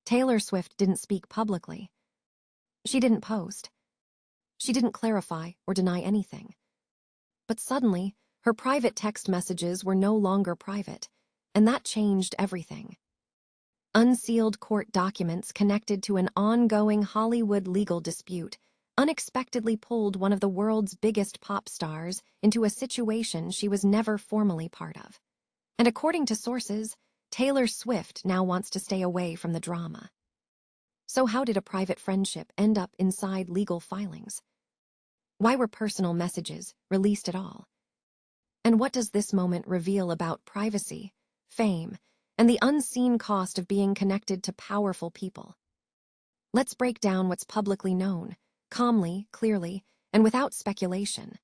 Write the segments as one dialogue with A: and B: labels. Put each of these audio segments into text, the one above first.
A: Taylor Swift didn't speak publicly. She didn't post. She didn't clarify or deny anything. But suddenly, her private text messages were no longer private, and that changed everything. Unsealed court documents connected to an ongoing Hollywood legal dispute unexpectedly pulled one of the world's biggest pop stars into a situation she was never formally part of. And according to sources, Taylor Swift now wants to stay away from the drama. So how did a private friendship end up inside legal filings? Why were personal messages released at all? And what does this moment reveal about privacy, fame, and the unseen cost of being connected to powerful people? Let's break down what's publicly known, calmly, clearly, and without speculation.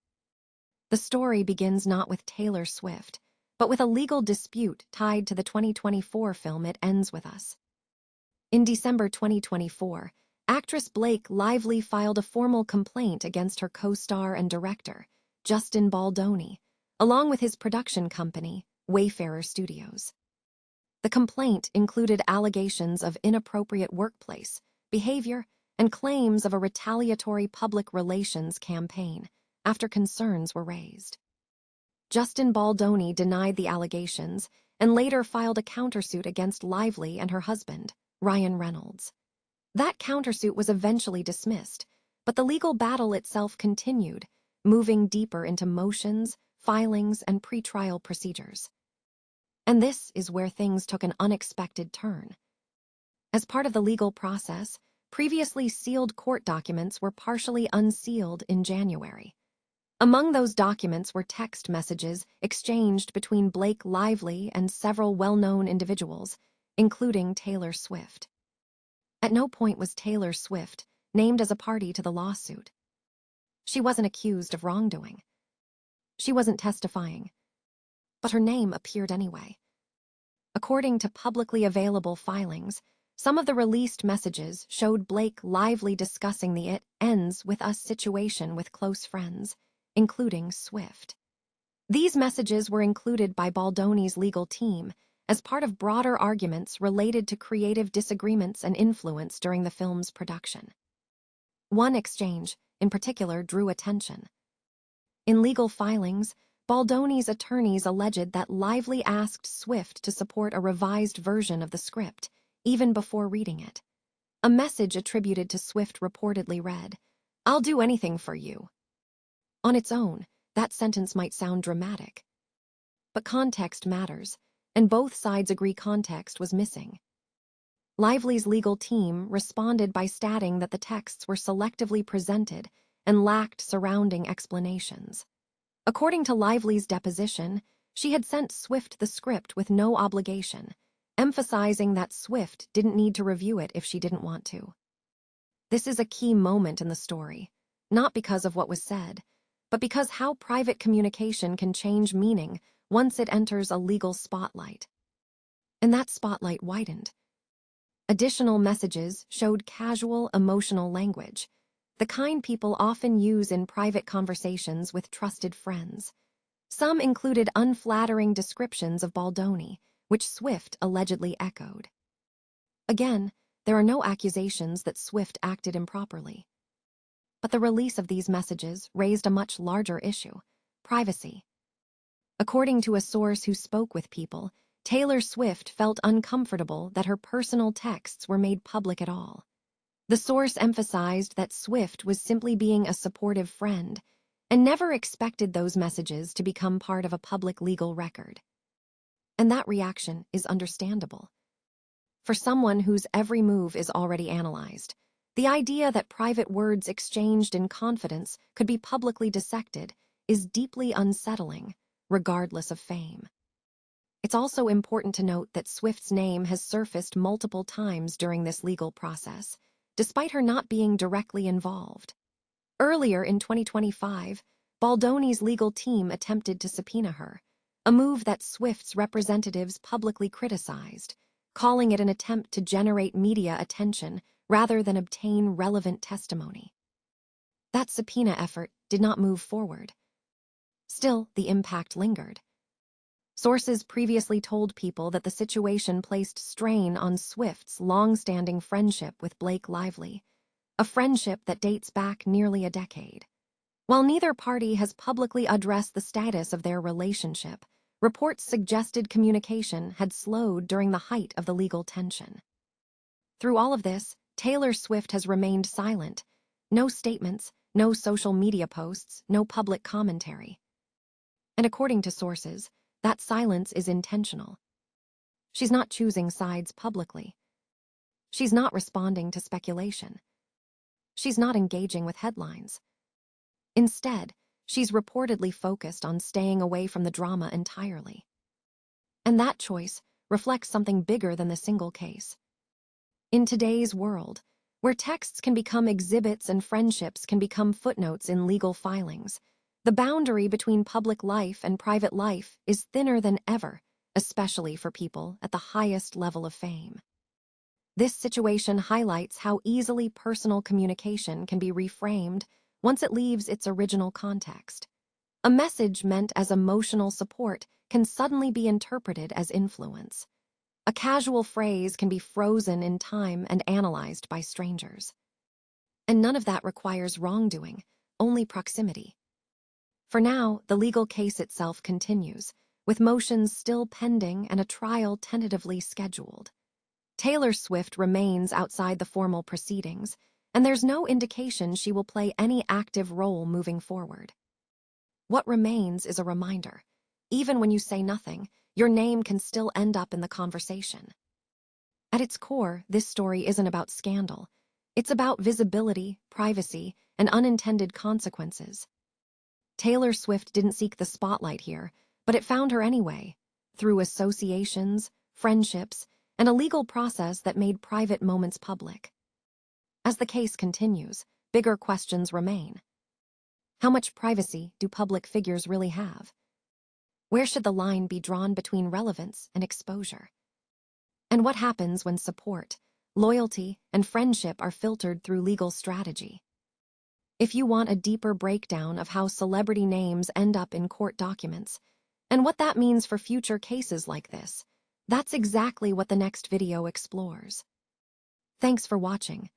A: The story begins not with Taylor Swift, but with a legal dispute tied to the 2024 film It Ends With Us. In December 2024, actress Blake Lively filed a formal complaint against her co-star and director, Justin Baldoni, along with his production company, Wayfarer Studios. The complaint included allegations of inappropriate workplace behavior and claims of a retaliatory public relations campaign after concerns were raised. Justin Baldoni denied the allegations and later filed a countersuit against Lively and her husband, Ryan Reynolds. That countersuit was eventually dismissed, but the legal battle itself continued, moving deeper into motions, filings, and pretrial procedures. And this is where things took an unexpected turn. As part of the legal process, previously sealed court documents were partially unsealed in January. Among those documents were text messages exchanged between Blake Lively and several well-known individuals, including Taylor Swift. At no point was Taylor Swift named as a party to the lawsuit. She wasn't accused of wrongdoing. She wasn't testifying. But her name appeared anyway. According to publicly available filings, some of the released messages showed Blake Lively discussing the It Ends With Us situation with close friends, including Swift. These messages were included by Baldoni's legal team as part of broader arguments related to creative disagreements and influence during the film's production. One exchange, in particular, drew attention. In legal filings, Baldoni's attorneys alleged that Lively asked Swift to support a revised version of the script, even before reading it. A message attributed to Swift reportedly read, "I'll do anything for you." On its own, that sentence might sound dramatic. But context matters, and both sides agree context was missing. Lively's legal team responded by stating that the texts were selectively presented and lacked surrounding explanations. According to Lively's deposition, she had sent Swift the script with no obligation, emphasizing that Swift didn't need to review it if she didn't want to. This is a key moment in the story, not because of what was said, but because how private communication can change meaning once it enters a legal spotlight. And that spotlight widened. Additional messages showed casual, emotional language, the kind people often use in private conversations with trusted friends. Some included unflattering descriptions of Baldoni, which Swift allegedly echoed. Again, there are no accusations that Swift acted improperly. But the release of these messages raised a much larger issue: privacy. According to a source who spoke with People, Taylor Swift felt uncomfortable that her personal texts were made public at all. The source emphasized that Swift was simply being a supportive friend and never expected those messages to become part of a public legal record. And that reaction is understandable. For someone whose every move is already analyzed, the idea that private words exchanged in confidence could be publicly dissected is deeply unsettling, regardless of fame. It's also important to note that Swift's name has surfaced multiple times during this legal process, despite her not being directly involved. Earlier in 2025, Baldoni's legal team attempted to subpoena her, a move that Swift's representatives publicly criticized, calling it an attempt to generate media attention rather than obtain relevant testimony. That subpoena effort did not move forward. Still, the impact lingered. Sources previously told People that the situation placed strain on Swift's long-standing friendship with Blake Lively, a friendship that dates back nearly a decade. While neither party has publicly addressed the status of their relationship, reports suggested communication had slowed during the height of the legal tension. Through all of this, Taylor Swift has remained silent. No statements, no social media posts, no public commentary. And according to sources, that silence is intentional. She's not choosing sides publicly. She's not responding to speculation. She's not engaging with headlines. Instead, she's reportedly focused on staying away from the drama entirely. And that choice reflects something bigger than the single case. In today's world, where texts can become exhibits and friendships can become footnotes in legal filings, the boundary between public life and private life is thinner than ever, especially for people at the highest level of fame. This situation highlights how easily personal communication can be reframed once it leaves its original context. A message meant as emotional support can suddenly be interpreted as influence. A casual phrase can be frozen in time and analyzed by strangers. And none of that requires wrongdoing, only proximity. For now, the legal case itself continues, with motions still pending and a trial tentatively scheduled. Taylor Swift remains outside the formal proceedings, and there's no indication she will play any active role moving forward. What remains is a reminder. Even when you say nothing, your name can still end up in the conversation. At its core, this story isn't about scandal. It's about visibility, privacy, and unintended consequences. Taylor Swift didn't seek the spotlight here, but it found her anyway, through associations, friendships, and a legal process that made private moments public. As the case continues, bigger questions remain. How much privacy do public figures really have? Where should the line be drawn between relevance and exposure? And what happens when support, loyalty, and friendship are filtered through legal strategy? If you want a deeper breakdown of how celebrity names end up in court documents, and what that means for future cases like this, that's exactly what the next video explores. Thanks for watching.